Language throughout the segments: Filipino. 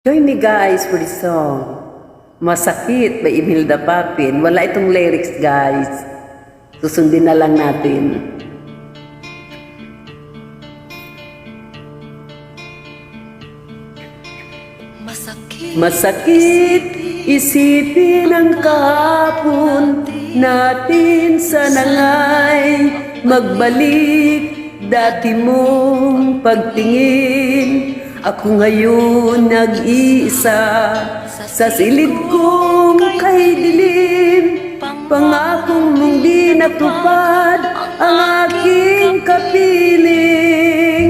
Join me guys for this song. Masakit by Imelda Papin. Wala itong lyrics guys. Susundin na lang natin. Masakit isipin ang kahapon natin, sana nga'y magbalik dati mong pagtingin. Ako ngayon nag-iisa sa silid kong kay dilim. Pangakong mong di natupad ang aking kapiling.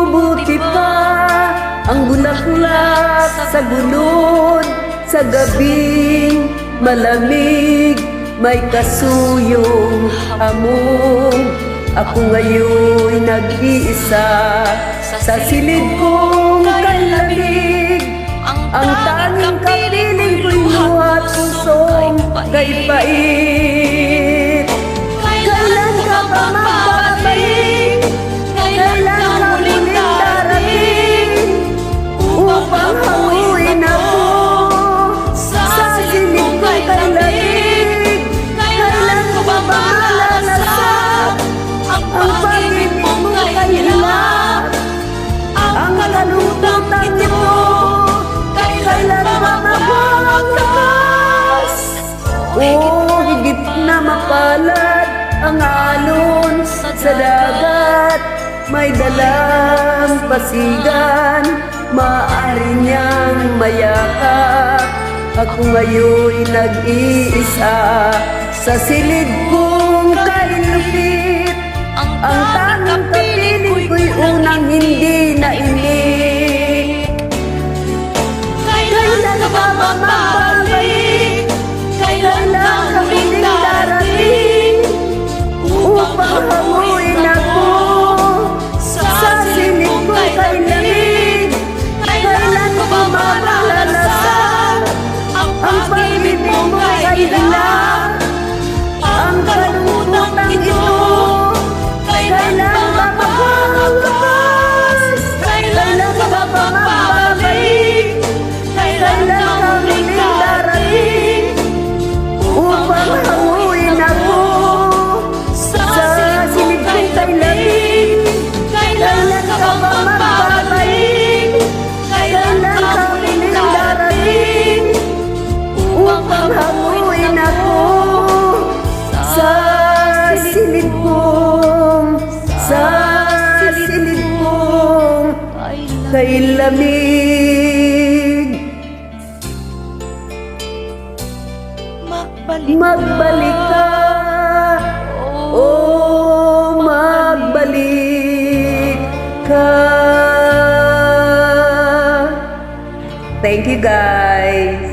Buti pa ang bulaklak sa gulod, sa gabing malamig may kasuyong among. Ako ngayon nag-iisa sa silid kong kalamig. Ang tanging kapiling ko'y luhat pusong kay pait. Kailan ka ba magbabalik? Kailan ka muling darating upang hanguin ako sa silid kong kalamig? Kailan ko ba malalasan ang pag-ibig mong kailan? Ang kalungkutan nito, kailan ba mabawakas? Higit na mapalad ang alon sa dagat, may dalang pasigan, maaari niyang mayakap. Ako ngayon'y nag-iisa sa silid kong kailupit. Ang tanging kapiling ko'y unang hindi nainig. Kailan ka ba magbabalik? Kailan ka muling darating upang hanguin ako sa silid kong kailamig? Kailan ko ba malalasan ang pag-ibig mong kailan? Ang kalungkutan ito, kailan ba mabawakas? Kailan ka ba magbabalik? Kailan ka muling darating upang hanguin ako sa silid kong kailamig? Kailan ka ba magbabalik? Kailan ka muling darating upang hanguin ako sa silid kong kailamig. Magbalik ka, magbalik ka. Thank you guys.